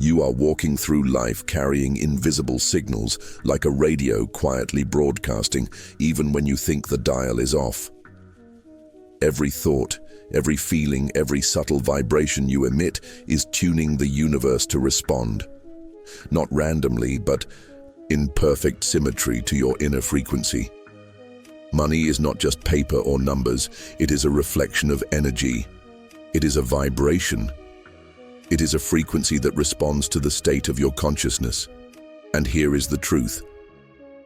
You are walking through life carrying invisible signals, like a radio quietly broadcasting, even when you think the dial is off. Every thought, every feeling, every subtle vibration you emit is tuning the universe to respond. Not randomly, but in perfect symmetry to your inner frequency. Money is not just paper or numbers, it is a reflection of energy. It is a vibration. It is a frequency that responds to the state of your consciousness. And here is the truth.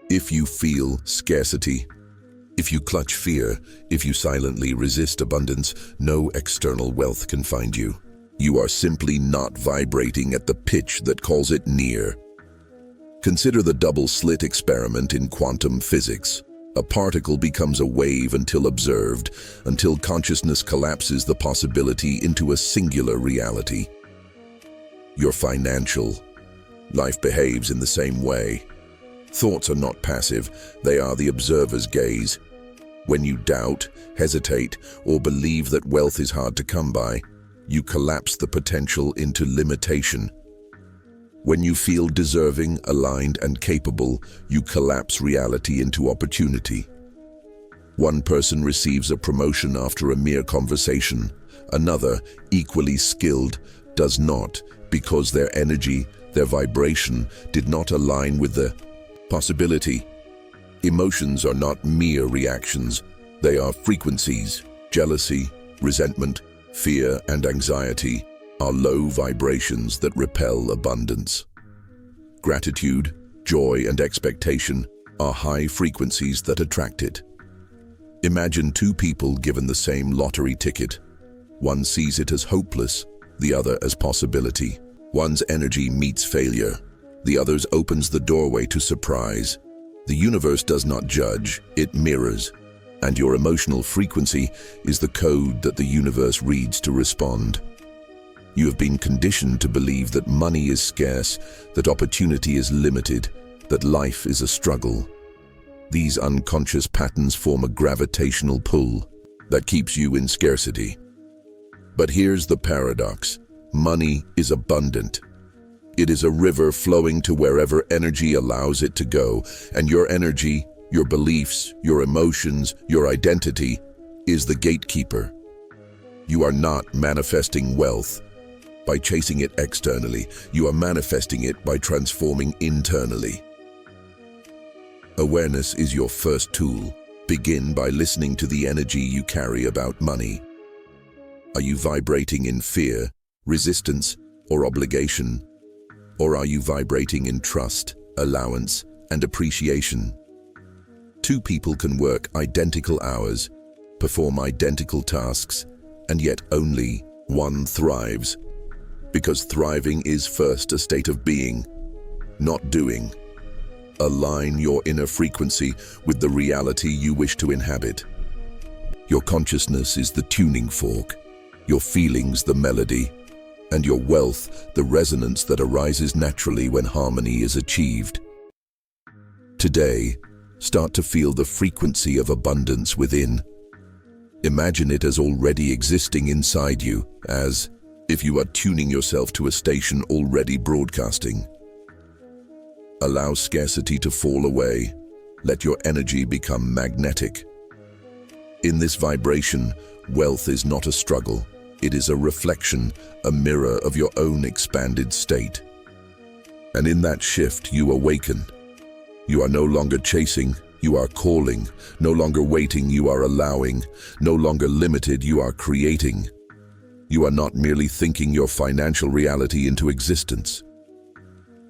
If you feel scarcity, if you clutch fear, if you silently resist abundance, no external wealth can find you. You are simply not vibrating at the pitch that calls it near. Consider the double slit experiment in quantum physics. A particle becomes a wave until observed, until consciousness collapses the possibility into a singular reality. Your financial life behaves in the same way. Thoughts are not passive, they are the observer's gaze. When you doubt, hesitate, or believe that wealth is hard to come by, you collapse the potential into limitation. When you feel deserving, aligned, and capable, you collapse reality into opportunity. One person receives a promotion after a mere conversation. Another, equally skilled, does not, because their energy, their vibration, did not align with the possibility. Emotions are not mere reactions, they are frequencies. Jealousy, resentment, fear, and anxiety are low vibrations that repel abundance. Gratitude, joy, and expectation are high frequencies that attract it. Imagine two people given the same lottery ticket. One sees it as hopeless, the other as possibility. One's energy meets failure, the other's opens the doorway to surprise. The universe does not judge, it mirrors. And your emotional frequency is the code that the universe reads to respond. You have been conditioned to believe that money is scarce, that opportunity is limited, that life is a struggle. These unconscious patterns form a gravitational pull that keeps you in scarcity. But here's the paradox. Money is abundant. It is a river flowing to wherever energy allows it to go, and your energy, your beliefs, your emotions, your identity is the gatekeeper. You are not manifesting wealth by chasing it externally. You are manifesting it by transforming internally. Awareness is your first tool. Begin by listening to the energy you carry about money. Are you vibrating in fear, resistance, or obligation? Or are you vibrating in trust, allowance, and appreciation? Two people can work identical hours, perform identical tasks, and yet only one thrives. Because thriving is first a state of being, not doing. Align your inner frequency with the reality you wish to inhabit. Your consciousness is the tuning fork, your feelings the melody, and your wealth the resonance that arises naturally when harmony is achieved. Today, start to feel the frequency of abundance within. Imagine it as already existing inside you, as if you are tuning yourself to a station already broadcasting. Allow scarcity to fall away. Let your energy become magnetic. In this vibration, wealth is not a struggle. It is a reflection, a mirror of your own expanded state. And in that shift, you awaken. You are no longer chasing, you are calling. No longer waiting, you are allowing. No longer limited, you are creating. You are not merely thinking your financial reality into existence.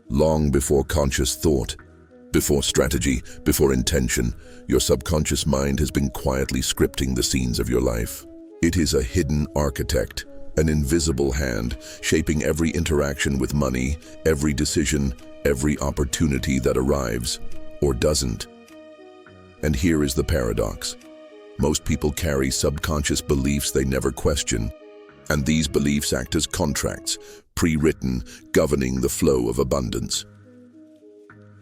Long before conscious thought, before strategy, before intention, your subconscious mind has been quietly scripting the scenes of your life. It is a hidden architect, an invisible hand, shaping every interaction with money, every decision, every opportunity that arrives or doesn't. And here is the paradox. Most people carry subconscious beliefs they never question, and these beliefs act as contracts, pre-written, governing the flow of abundance.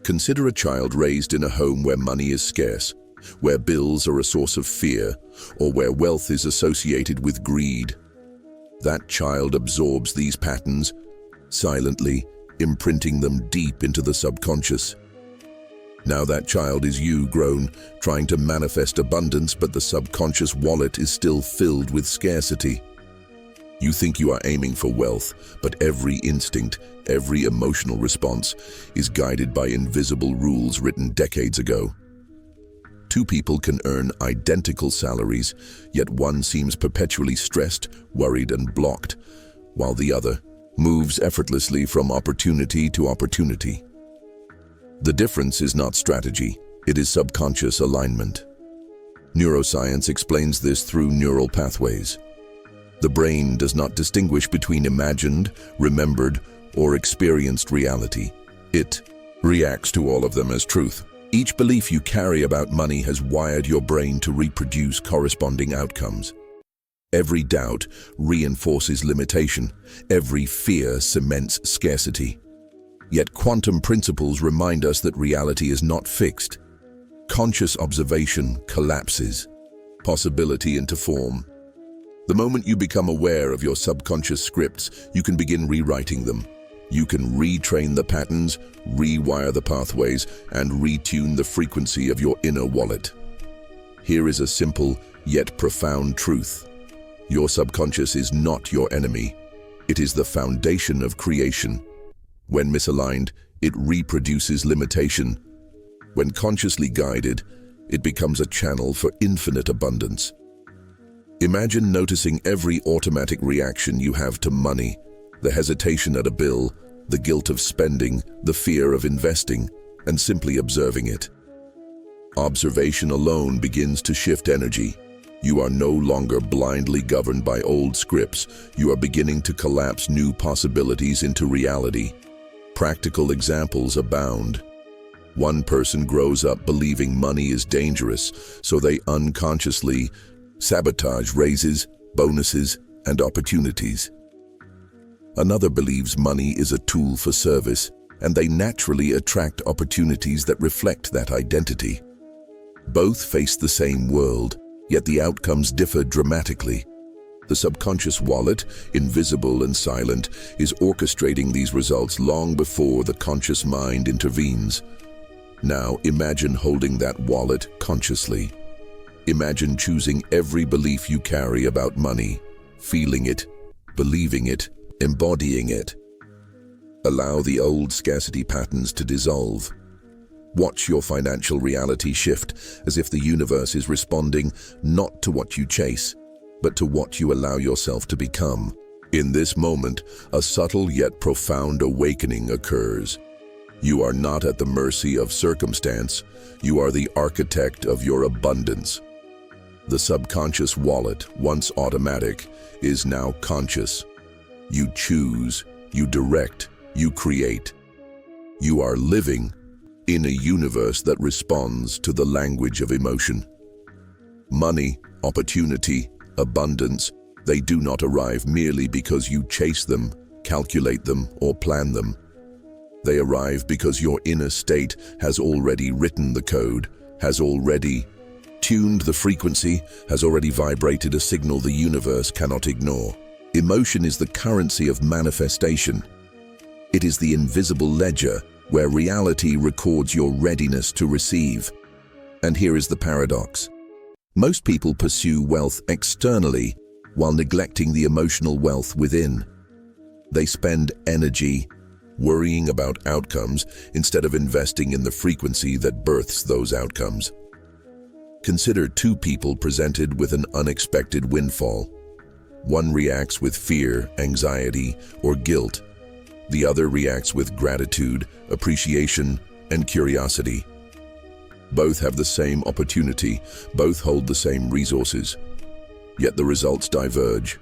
Consider a child raised in a home where money is scarce, where bills are a source of fear, or where wealth is associated with greed. That child absorbs these patterns, silently, imprinting them deep into the subconscious. Now that child is you, grown, trying to manifest abundance, but the subconscious wallet is still filled with scarcity. You think you are aiming for wealth, but every instinct, every emotional response is guided by invisible rules written decades ago. Two people can earn identical salaries, yet one seems perpetually stressed, worried, and blocked, while the other moves effortlessly from opportunity to opportunity. The difference is not strategy, it is subconscious alignment. Neuroscience explains this through neural pathways. The brain does not distinguish between imagined, remembered, or experienced reality. It reacts to all of them as truth. Each belief you carry about money has wired your brain to reproduce corresponding outcomes. Every doubt reinforces limitation. Every fear cements scarcity. Yet quantum principles remind us that reality is not fixed. Conscious observation collapses possibility into form. The moment you become aware of your subconscious scripts, you can begin rewriting them. You can retrain the patterns, rewire the pathways, and retune the frequency of your inner wallet. Here is a simple yet profound truth. Your subconscious is not your enemy. It is the foundation of creation. When misaligned, it reproduces limitation. When consciously guided, it becomes a channel for infinite abundance. Imagine noticing every automatic reaction you have to money, the hesitation at a bill, the guilt of spending, the fear of investing, and simply observing it. Observation alone begins to shift energy. You are no longer blindly governed by old scripts. You are beginning to collapse new possibilities into reality. Practical examples abound. One person grows up believing money is dangerous, so they unconsciously sabotage raises, bonuses, and opportunities. Another believes money is a tool for service, and they naturally attract opportunities that reflect that identity. Both face the same world, yet the outcomes differ dramatically. The subconscious wallet, invisible and silent, is orchestrating these results long before the conscious mind intervenes. Now imagine holding that wallet consciously. Imagine choosing every belief you carry about money, feeling it, believing it, embodying it. Allow the old scarcity patterns to dissolve. Watch your financial reality shift as if the universe is responding not to what you chase, but to what you allow yourself to become. In this moment, a subtle yet profound awakening occurs. You are not at the mercy of circumstance. You are the architect of your abundance. The subconscious wallet, once automatic, is now conscious. You choose, you direct, you create. You are living in a universe that responds to the language of emotion. Money, opportunity, abundance, they do not arrive merely because you chase them, calculate them, or plan them. They arrive because your inner state has already written the code, has already tuned the frequency, has already vibrated a signal the universe cannot ignore. Emotion is the currency of manifestation. It is the invisible ledger where reality records your readiness to receive. And here is the paradox. Most people pursue wealth externally while neglecting the emotional wealth within. They spend energy worrying about outcomes instead of investing in the frequency that births those outcomes. Consider two people presented with an unexpected windfall. One reacts with fear, anxiety, or guilt. The other reacts with gratitude, appreciation, and curiosity. Both have the same opportunity, both hold the same resources, yet the results diverge.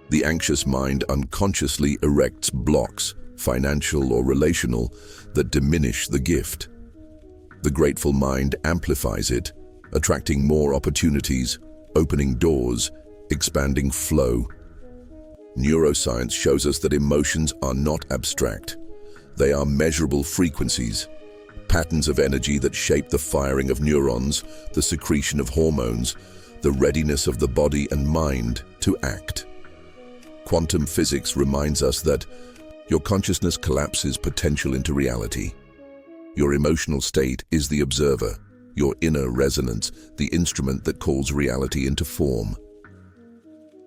The anxious mind unconsciously erects blocks, financial or relational, that diminish the gift. The grateful mind amplifies it, attracting more opportunities, opening doors, expanding flow. Neuroscience shows us that emotions are not abstract. They are measurable frequencies, patterns of energy that shape the firing of neurons, the secretion of hormones, the readiness of the body and mind to act. Quantum physics reminds us that Your consciousness collapses potential into reality. Your emotional state is the observer, your inner resonance, the instrument that calls reality into form.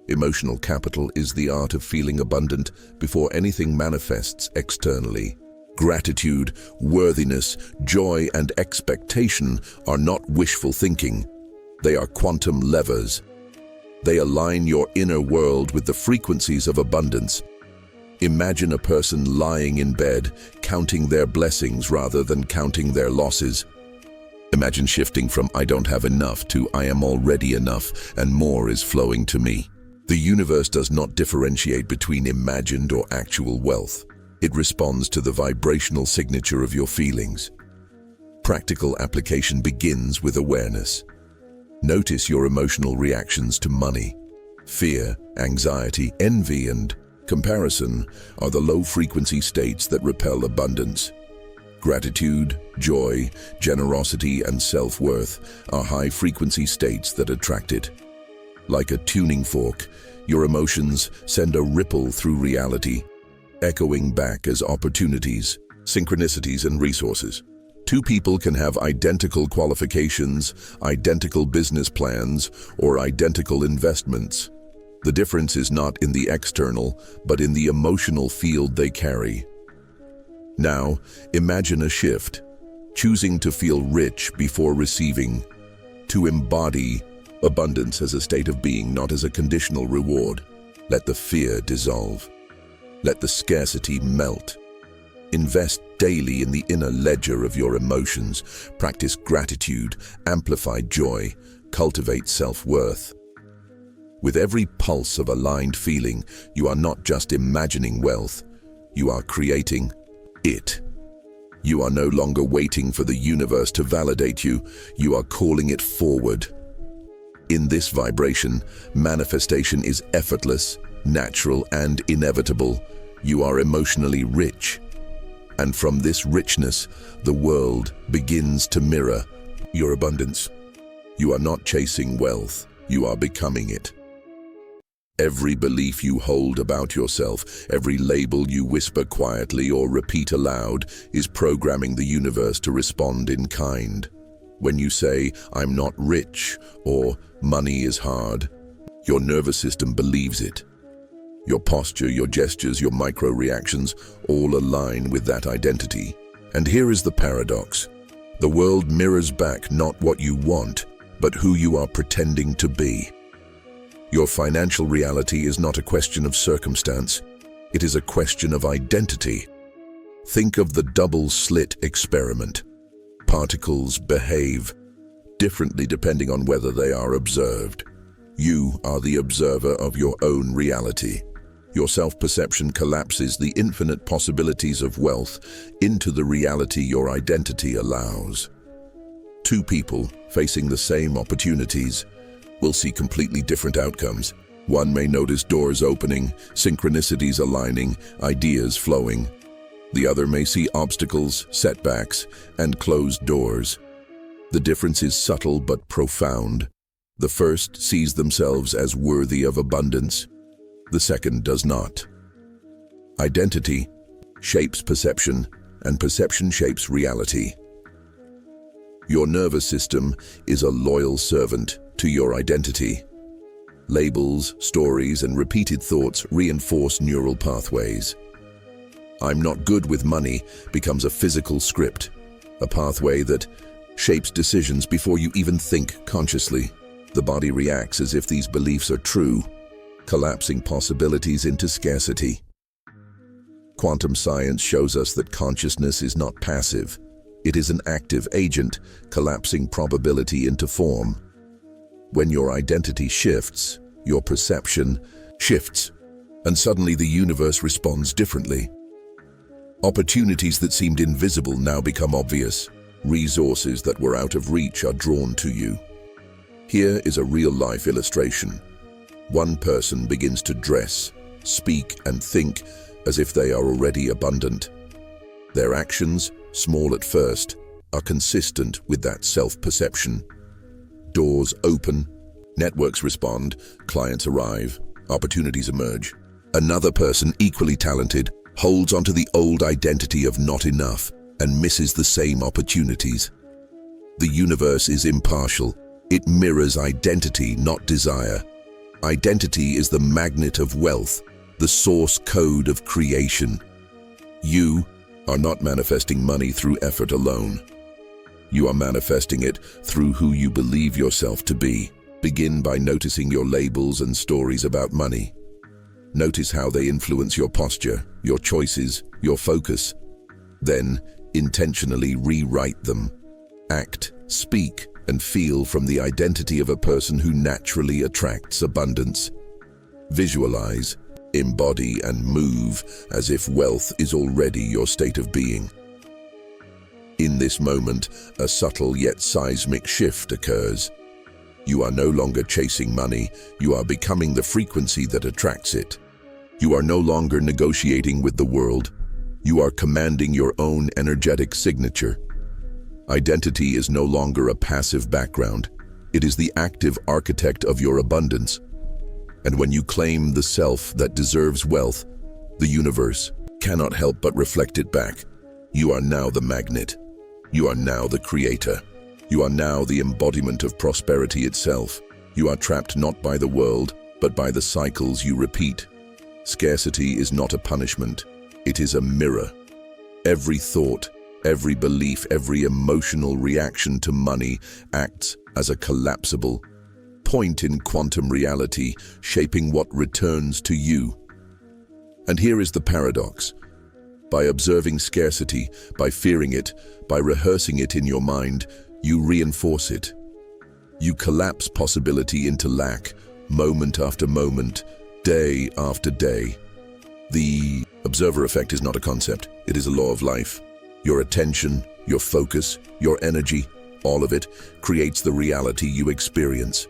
Emotional capital is the art of feeling abundant before anything manifests externally. Gratitude, worthiness, joy, and expectation are not wishful thinking. They are quantum levers. They align your inner world with the frequencies of abundance. Imagine a person lying in bed, counting their blessings rather than counting their losses. Imagine shifting from "I don't have enough" to "I am already enough, and more is flowing to me." The universe does not differentiate between imagined or actual wealth. It responds to the vibrational signature of your feelings. Practical application begins with awareness. Notice your emotional reactions to money. Fear, anxiety, envy, and comparison are the low-frequency states that repel abundance. Gratitude, joy, generosity, and self-worth are high-frequency states that attract it. Like a tuning fork, your emotions send a ripple through reality, echoing back as opportunities, synchronicities, and resources. Two people can have identical qualifications, identical business plans, or identical investments. The difference is not in the external, but in the emotional field they carry. Now, imagine a shift, choosing to feel rich before receiving, to embody abundance as a state of being, not as a conditional reward. Let the fear dissolve. Let the scarcity melt. Invest daily in the inner ledger of your emotions. Practice gratitude, amplify joy, cultivate self-worth. With every pulse of aligned feeling, you are not just imagining wealth, you are creating it. You are no longer waiting for the universe to validate you, you are calling it forward. In this vibration, manifestation is effortless, natural, and inevitable. You are emotionally rich. And from this richness, the world begins to mirror your abundance. You are not chasing wealth, you are becoming it. Every belief you hold about yourself, every label you whisper quietly or repeat aloud, is programming the universe to respond in kind. When you say, "I'm not rich," or "money is hard," your nervous system believes it. Your posture, your gestures, your micro-reactions all align with that identity. And here is the paradox. The world mirrors back not what you want, but who you are pretending to be. Your financial reality is not a question of circumstance. It is a question of identity. Think of the double slit experiment. Particles behave differently depending on whether they are observed. You are the observer of your own reality. Your self-perception collapses the infinite possibilities of wealth into the reality your identity allows. Two people facing the same opportunities will see completely different outcomes. One may notice doors opening, synchronicities aligning, ideas flowing. The other may see obstacles, setbacks, and closed doors. The difference is subtle but profound. The first sees themselves as worthy of abundance. The second does not. Identity shapes perception, and perception shapes reality. Your nervous system is a loyal servant to your identity. Labels, stories, and repeated thoughts reinforce neural pathways. "I'm not good with money" becomes a physical script, a pathway that shapes decisions before you even think consciously. The body reacts as if these beliefs are true, collapsing possibilities into scarcity. Quantum science shows us that consciousness is not passive. It is an active agent, collapsing probability into form. When your identity shifts, your perception shifts, and suddenly the universe responds differently. Opportunities that seemed invisible now become obvious. Resources that were out of reach are drawn to you. Here is a real-life illustration. One person begins to dress, speak, and think as if they are already abundant. Their actions, small at first, are consistent with that self-perception. Doors open, networks respond, clients arrive, opportunities emerge. Another person, equally talented, holds onto the old identity of not enough, and misses the same opportunities. The universe is impartial. It mirrors identity, not desire. Identity is the magnet of wealth, the source code of creation. You are not manifesting money through effort alone. You are manifesting it through who you believe yourself to be. Begin by noticing your labels and stories about money. Notice how they influence your posture, your choices, your focus. Then, intentionally rewrite them. Act, speak, and feel from the identity of a person who naturally attracts abundance. Visualize, embody, and move as if wealth is already your state of being. In this moment, a subtle yet seismic shift occurs. You are no longer chasing money, you are becoming the frequency that attracts it. You are no longer negotiating with the world, you are commanding your own energetic signature. Identity is no longer a passive background, it is the active architect of your abundance. And when you claim the self that deserves wealth, the universe cannot help but reflect it back. You are now the magnet. You are now the creator. You are now the embodiment of prosperity itself. You are trapped not by the world, but by the cycles you repeat. Scarcity is not a punishment. It is a mirror. Every thought, every belief, every emotional reaction to money acts as a collapsible point in quantum reality, shaping what returns to you. And here is the paradox. By observing scarcity, by fearing it, by rehearsing it in your mind, you reinforce it. You collapse possibility into lack, moment after moment, day after day. The observer effect is not a concept, it is a law of life. Your attention, your focus, your energy, all of it creates the reality you experience.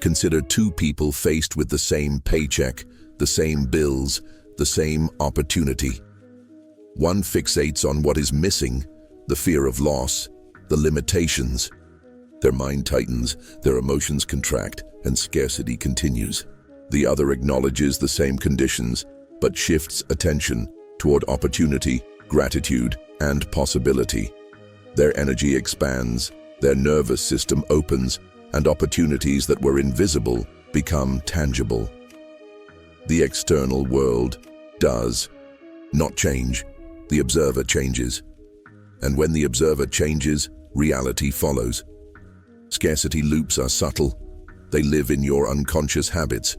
Consider two people faced with the same paycheck, the same bills, the same opportunity. One fixates on what is missing, the fear of loss, the limitations. Their mind tightens, their emotions contract, and scarcity continues. The other acknowledges the same conditions, but shifts attention toward opportunity, gratitude, and possibility. Their energy expands, their nervous system opens, and opportunities that were invisible become tangible. The external world does not change, the observer changes. And when the observer changes, reality follows. Scarcity loops are subtle. They live in your unconscious habits.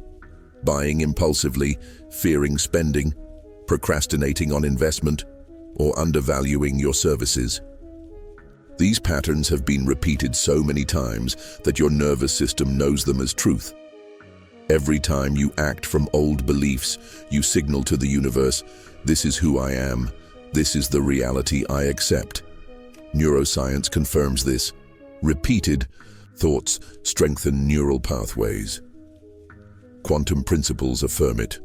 Buying impulsively, fearing spending, procrastinating on investment, or undervaluing your services. These patterns have been repeated so many times that your nervous system knows them as truth. Every time you act from old beliefs, you signal to the universe, this is who I am, this is the reality I accept. Neuroscience confirms this. Repeated thoughts strengthen neural pathways. Quantum principles affirm it.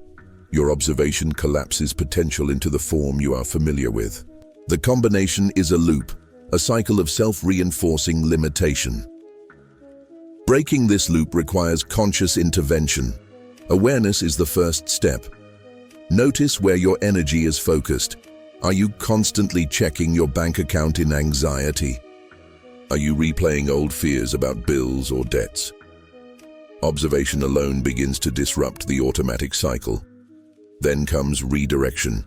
Your observation collapses potential into the form you are familiar with. The combination is a loop, a cycle of self-reinforcing limitation. Breaking this loop requires conscious intervention. Awareness is the first step. Notice where your energy is focused. Are you constantly checking your bank account in anxiety? Are you replaying old fears about bills or debts? Observation alone begins to disrupt the automatic cycle. Then comes redirection.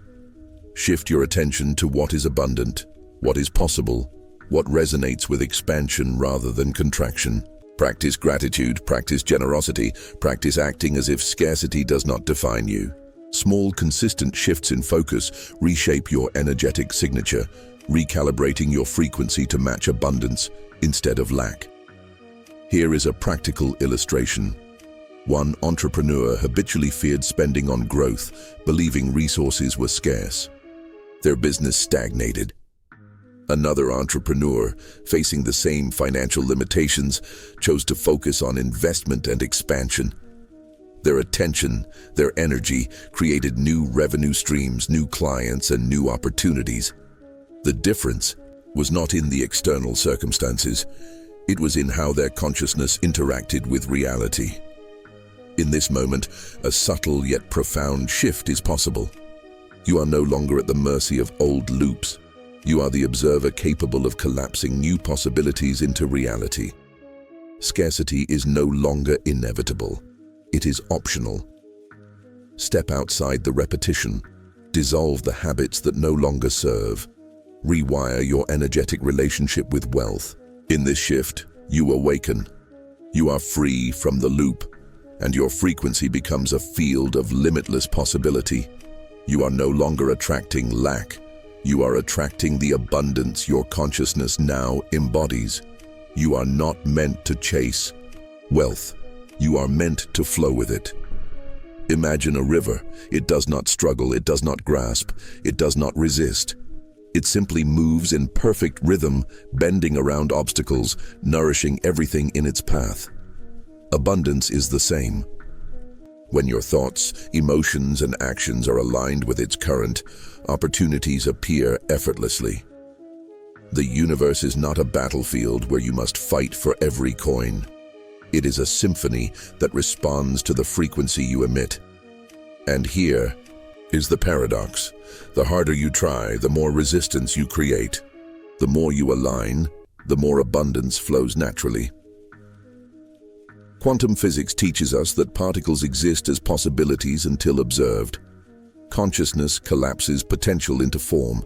Shift your attention to what is abundant, what is possible, what resonates with expansion rather than contraction. Practice gratitude, practice generosity, practice acting as if scarcity does not define you. Small, consistent shifts in focus reshape your energetic signature, recalibrating your frequency to match abundance instead of lack. Here is a practical illustration. One entrepreneur habitually feared spending on growth, believing resources were scarce. Their business stagnated. Another entrepreneur, facing the same financial limitations, chose to focus on investment and expansion. Their attention, their energy, created new revenue streams, new clients, and new opportunities. The difference was not in the external circumstances. It was in how their consciousness interacted with reality. In this moment, a subtle yet profound shift is possible. You are no longer at the mercy of old loops. You are the observer capable of collapsing new possibilities into reality. Scarcity is no longer inevitable. It is optional. Step outside the repetition. Dissolve the habits that no longer serve. Rewire your energetic relationship with wealth. In this shift, you awaken. You are free from the loop, and your frequency becomes a field of limitless possibility. You are no longer attracting lack. You are attracting the abundance your consciousness now embodies. You are not meant to chase wealth. You are meant to flow with it. Imagine a river. It does not struggle, it does not grasp, it does not resist. It simply moves in perfect rhythm, bending around obstacles, nourishing everything in its path. Abundance is the same. When your thoughts, emotions, and actions are aligned with its current, opportunities appear effortlessly. The universe is not a battlefield where you must fight for every coin. It is a symphony that responds to the frequency you emit. And here is the paradox. The harder you try, the more resistance you create. The more you align, the more abundance flows naturally. Quantum physics teaches us that particles exist as possibilities until observed. Consciousness collapses potential into form.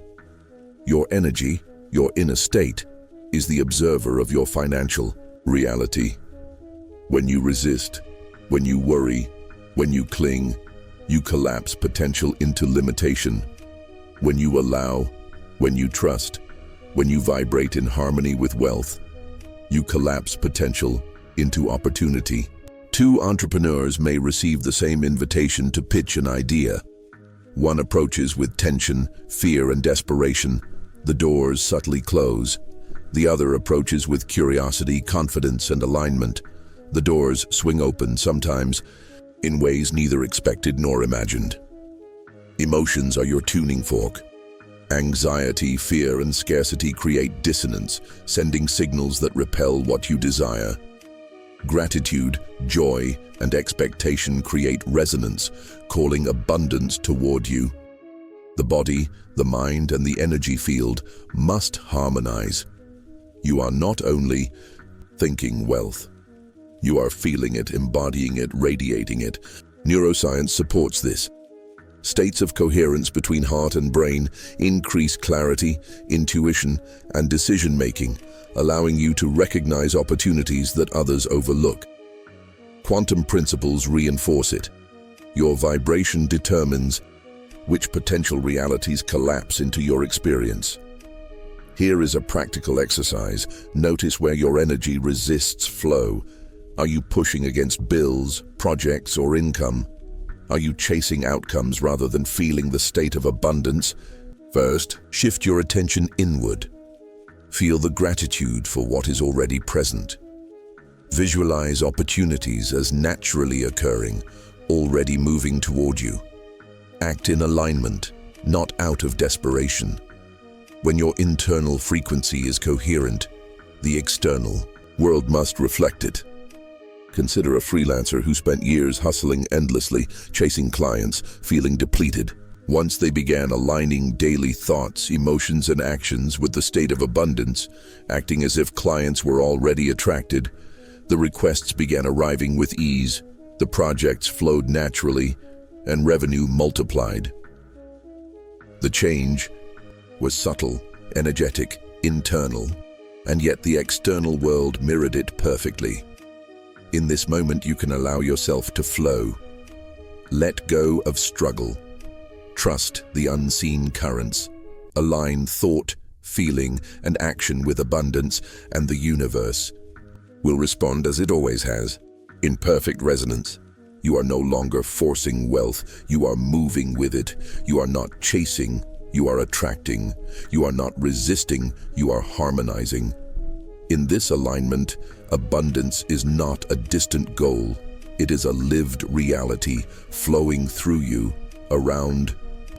Your energy, your inner state, is the observer of your financial reality. When you resist, when you worry, when you cling, you collapse potential into limitation. When you allow, when you trust, when you vibrate in harmony with wealth, you collapse potential into opportunity. Two entrepreneurs may receive the same invitation to pitch an idea. One approaches with tension, fear, and desperation. The doors subtly close. The other approaches with curiosity, confidence, and alignment. The doors swing open, sometimes in ways neither expected nor imagined. Emotions are your tuning fork. Anxiety, fear, and scarcity create dissonance, sending signals that repel what you desire. Gratitude, joy, and expectation create resonance, calling abundance toward you. The body, the mind, and the energy field must harmonize. You are not only thinking wealth, you are feeling it, embodying it, radiating it. Neuroscience supports this. States of coherence between heart and brain increase clarity, intuition, and decision-making, allowing you to recognize opportunities that others overlook. Quantum principles reinforce it. Your vibration determines which potential realities collapse into your experience. Here is a practical exercise. Notice where your energy resists flow. Are you pushing against bills, projects, or income? Are you chasing outcomes rather than feeling the state of abundance? First, shift your attention inward. Feel the gratitude for what is already present. Visualize opportunities as naturally occurring, already moving toward you. Act in alignment, not out of desperation. When your internal frequency is coherent, the external world must reflect it. Consider a freelancer who spent years hustling endlessly, chasing clients, feeling depleted. Once they began aligning daily thoughts, emotions, and actions with the state of abundance, acting as if clients were already attracted, the requests began arriving with ease, the projects flowed naturally, and revenue multiplied. The change was subtle, energetic, internal, and yet the external world mirrored it perfectly. In this moment, you can allow yourself to flow. Let go of struggle. Trust the unseen currents. Align thought, feeling, and action with abundance, and the universe will respond as it always has, in perfect resonance. You are no longer forcing wealth, you are moving with it. You are not chasing, you are attracting. You are not resisting, you are harmonizing. In this alignment, abundance is not a distant goal. It is a lived reality flowing through you, around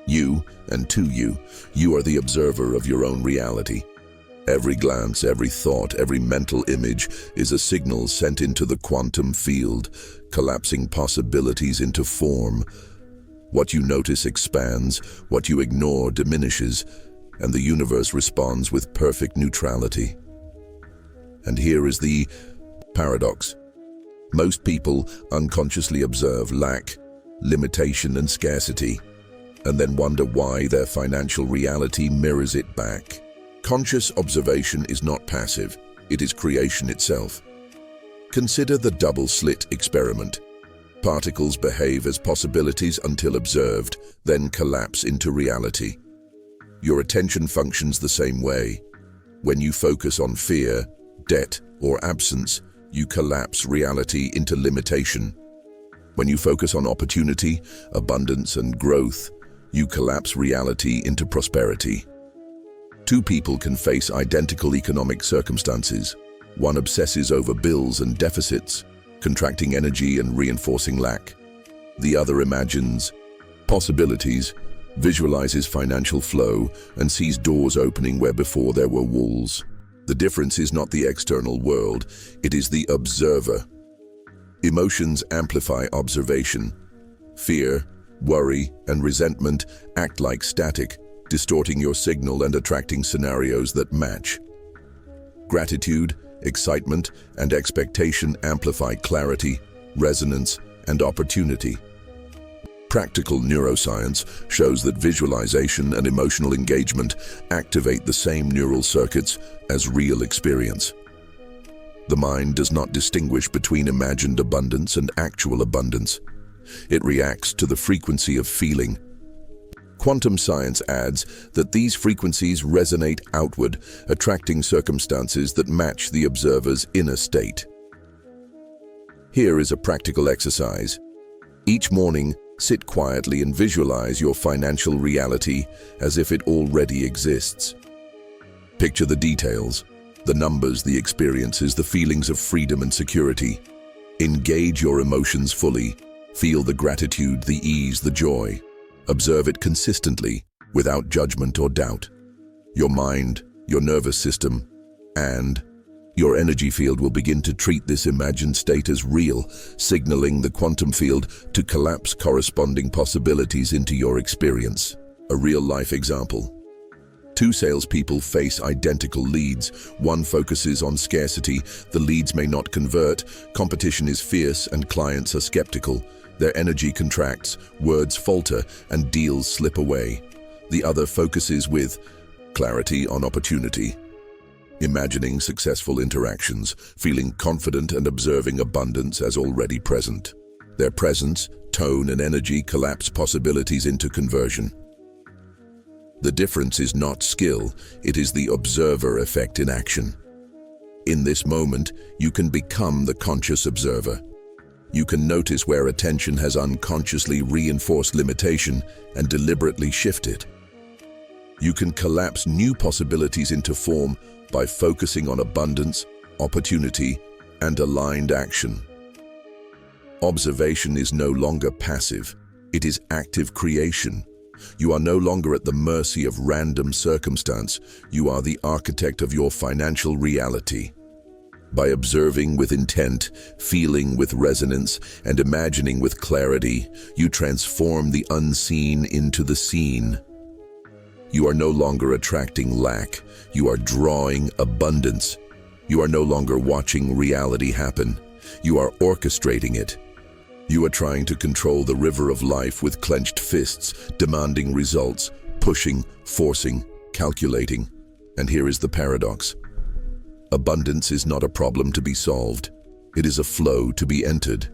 you, and to you. You are the observer of your own reality. Every glance, every thought, every mental image is a signal sent into the quantum field, collapsing possibilities into form. What you notice expands, what you ignore diminishes, and the universe responds with perfect neutrality. And here is the paradox. Most people unconsciously observe lack, limitation, and scarcity, and then wonder why their financial reality mirrors it back. Conscious observation is not passive, it is creation itself. Consider the double slit experiment. Particles behave as possibilities until observed, then collapse into reality. Your attention functions the same way. When you focus on fear, debt, or absence, you collapse reality into limitation. When you focus on opportunity, abundance, and growth, you collapse reality into prosperity. Two people can face identical economic circumstances. One obsesses over bills and deficits, contracting energy and reinforcing lack. The other imagines possibilities, visualizes financial flow, and sees doors opening where before there were walls. The difference is not the external world, it is the observer. Emotions amplify observation. Fear, worry, and resentment act like static, distorting your signal and attracting scenarios that match. Gratitude, excitement, and expectation amplify clarity, resonance, and opportunity. Practical neuroscience shows that visualization and emotional engagement activate the same neural circuits as real experience. The mind does not distinguish between imagined abundance and actual abundance. It reacts to the frequency of feeling. Quantum science adds that these frequencies resonate outward, attracting circumstances that match the observer's inner state. Here is a practical exercise. Each morning, sit quietly and visualize your financial reality as if it already exists. Picture the details, the numbers, the experiences, the feelings of freedom and security. Engage your emotions fully. Feel the gratitude, the ease, the joy. Observe it consistently, without judgment or doubt. Your mind, your nervous system, and your energy field will begin to treat this imagined state as real, signaling the quantum field to collapse corresponding possibilities into your experience. A real-life example. Two salespeople face identical leads. One focuses on scarcity. The leads may not convert. Competition is fierce and clients are skeptical. Their energy contracts, words falter, and deals slip away. The other focuses with clarity on opportunity, imagining successful interactions, feeling confident and observing abundance as already present. Their presence, tone, and energy collapse possibilities into conversion. The difference is not skill, it is the observer effect in action. In this moment, you can become the conscious observer. You can notice where attention has unconsciously reinforced limitation and deliberately shift it. You can collapse new possibilities into form by focusing on abundance, opportunity, and aligned action. Observation is no longer passive, it is active creation. You are no longer at the mercy of random circumstance, you are the architect of your financial reality. By observing with intent, feeling with resonance, and imagining with clarity, you transform the unseen into the seen. You are no longer attracting lack, you are drawing abundance. You are no longer watching reality happen, you are orchestrating it. You are trying to control the river of life with clenched fists, demanding results, pushing, forcing, calculating. And here is the paradox. Abundance is not a problem to be solved. It is a flow to be entered.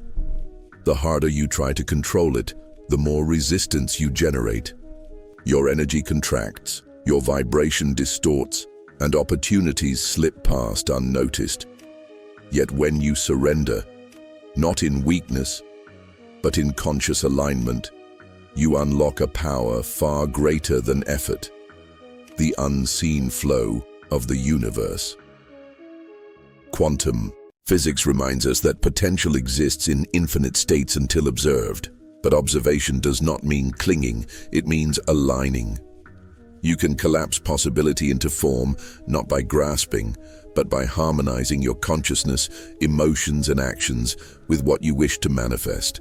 The harder you try to control it, the more resistance you generate. Your energy contracts, your vibration distorts, and opportunities slip past unnoticed. Yet when you surrender, not in weakness, but in conscious alignment, you unlock a power far greater than effort, the unseen flow of the universe. Quantum physics reminds us that potential exists in infinite states until observed, but observation does not mean clinging, it means aligning. You can collapse possibility into form, not by grasping, but by harmonizing your consciousness, emotions, and actions with what you wish to manifest.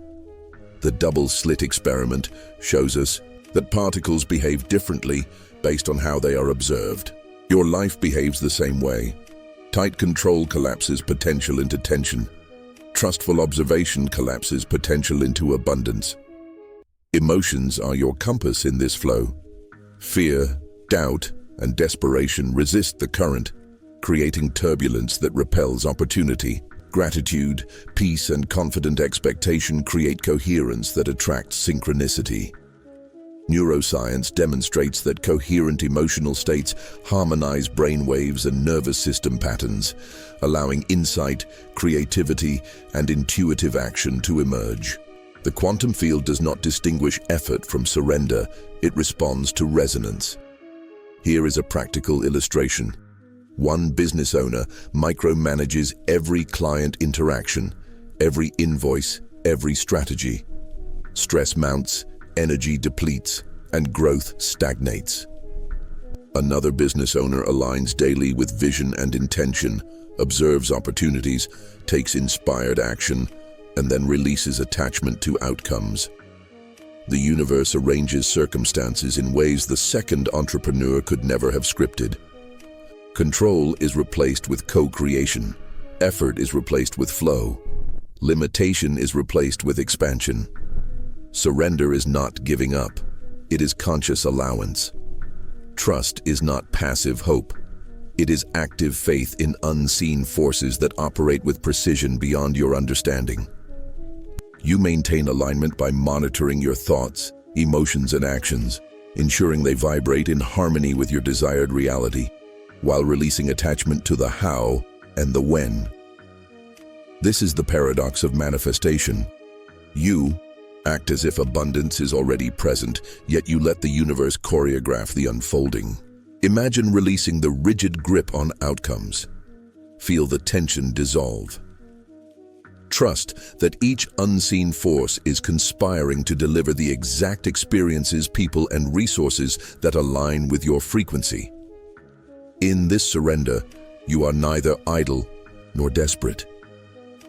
The double slit experiment shows us that particles behave differently based on how they are observed. Your life behaves the same way. Tight control collapses potential into tension. Trustful observation collapses potential into abundance. Emotions are your compass in this flow. Fear, doubt, and desperation resist the current, creating turbulence that repels opportunity. Gratitude, peace, and confident expectation create coherence that attracts synchronicity. Neuroscience demonstrates that coherent emotional states harmonize brainwaves and nervous system patterns, allowing insight, creativity, and intuitive action to emerge. The quantum field does not distinguish effort from surrender, it responds to resonance. Here is a practical illustration. One business owner micromanages every client interaction, every invoice, every strategy. Stress mounts, energy depletes, and growth stagnates. Another business owner aligns daily with vision and intention, observes opportunities, takes inspired action, and then releases attachment to outcomes. The universe arranges circumstances in ways the second entrepreneur could never have scripted. Control is replaced with co-creation. Effort is replaced with flow. Limitation is replaced with expansion. Surrender is not giving up. It is conscious allowance. Trust is not passive hope. It is active faith in unseen forces that operate with precision beyond your understanding. You maintain alignment by monitoring your thoughts, emotions, and actions, ensuring they vibrate in harmony with your desired reality, while releasing attachment to the how and the when. This is the paradox of manifestation. You act as if abundance is already present, yet you let the universe choreograph the unfolding. Imagine releasing the rigid grip on outcomes. Feel the tension dissolve. Trust that each unseen force is conspiring to deliver the exact experiences, people, and resources that align with your frequency. In this surrender, you are neither idle nor desperate.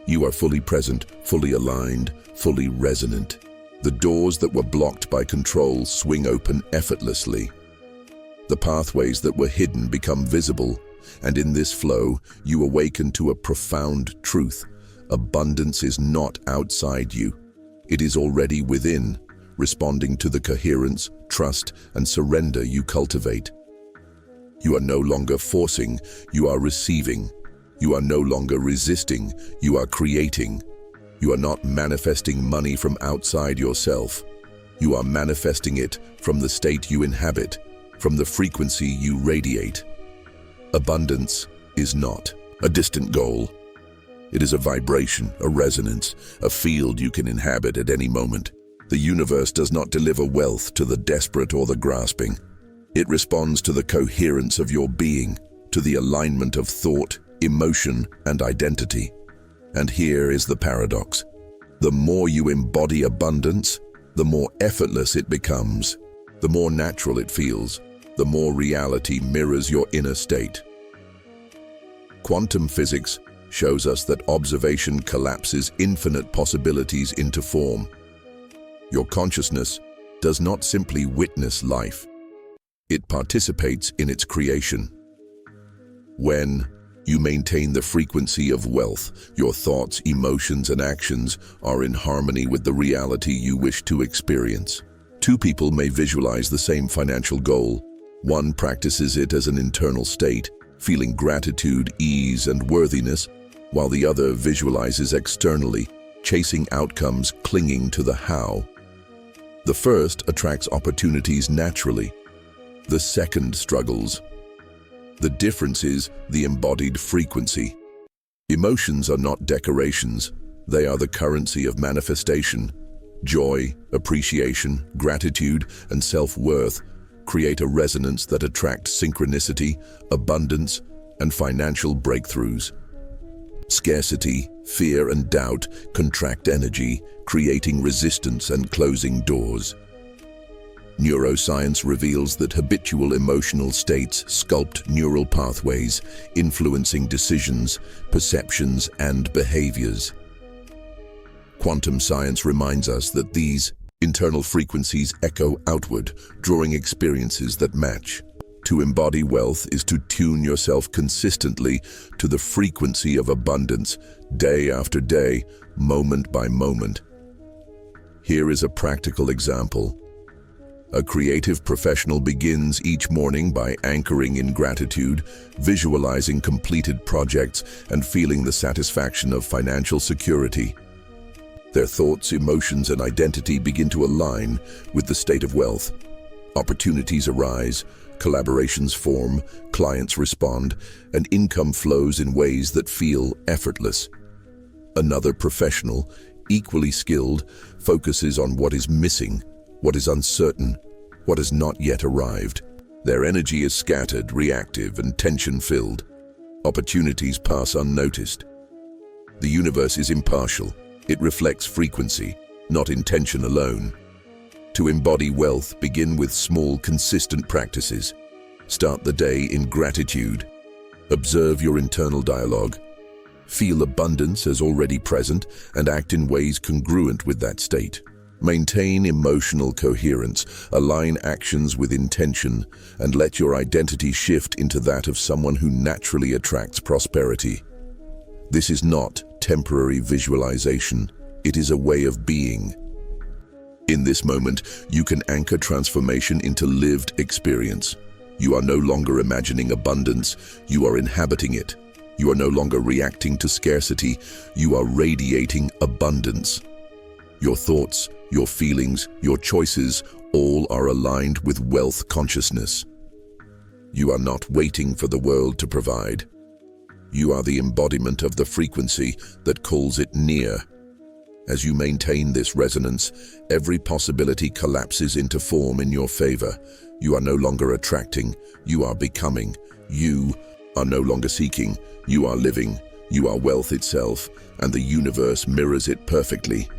You are fully present, fully aligned, fully resonant. The doors that were blocked by control swing open effortlessly. The pathways that were hidden become visible, and in this flow, you awaken to a profound truth. Abundance is not outside you. It is already within, responding to the coherence, trust, and surrender you cultivate. You are no longer forcing, you are receiving. You are no longer resisting, you are creating. You are not manifesting money from outside yourself. You are manifesting it from the state you inhabit, from the frequency you radiate. Abundance is not a distant goal. It is a vibration, a resonance, a field you can inhabit at any moment. The universe does not deliver wealth to the desperate or the grasping. It responds to the coherence of your being, to the alignment of thought, emotion, and identity. And here is the paradox. The more you embody abundance, the more effortless it becomes, the more natural it feels, the more reality mirrors your inner state. Quantum physics shows us that observation collapses infinite possibilities into form. Your consciousness does not simply witness life. It participates in its creation. When you maintain the frequency of wealth, your thoughts, emotions, and actions are in harmony with the reality you wish to experience. Two people may visualize the same financial goal. One practices it as an internal state, feeling gratitude, ease, and worthiness, while the other visualizes externally, chasing outcomes, clinging to the how. The first attracts opportunities naturally. The second struggles. The difference is the embodied frequency. Emotions are not decorations, they are the currency of manifestation. Joy, appreciation, gratitude, and self-worth create a resonance that attracts synchronicity, abundance, and financial breakthroughs. Scarcity, fear, and doubt contract energy, creating resistance and closing doors. Neuroscience reveals that habitual emotional states sculpt neural pathways, influencing decisions, perceptions, and behaviors. Quantum science reminds us that these internal frequencies echo outward, drawing experiences that match. To embody wealth is to tune yourself consistently to the frequency of abundance, day after day, moment by moment. Here is a practical example. A creative professional begins each morning by anchoring in gratitude, visualizing completed projects, and feeling the satisfaction of financial security. Their thoughts, emotions, and identity begin to align with the state of wealth. Opportunities arise, collaborations form, clients respond, and income flows in ways that feel effortless. Another professional, equally skilled, focuses on what is missing, what is uncertain, what has not yet arrived. Their energy is scattered, reactive, and tension-filled. Opportunities pass unnoticed. The universe is impartial. It reflects frequency, not intention alone. To embody wealth, begin with small, consistent practices. Start the day in gratitude. Observe your internal dialogue. Feel abundance as already present and act in ways congruent with that state. Maintain emotional coherence, align actions with intention, and let your identity shift into that of someone who naturally attracts prosperity. This is not temporary visualization, it is a way of being. In this moment, you can anchor transformation into lived experience. You are no longer imagining abundance, you are inhabiting it. You are no longer reacting to scarcity, you are radiating abundance. Your thoughts, your feelings, your choices, all are aligned with wealth consciousness. You are not waiting for the world to provide. You are the embodiment of the frequency that calls it near. As you maintain this resonance, every possibility collapses into form in your favor. You are no longer attracting, you are becoming. You are no longer seeking, you are living. You are wealth itself, and the universe mirrors it perfectly.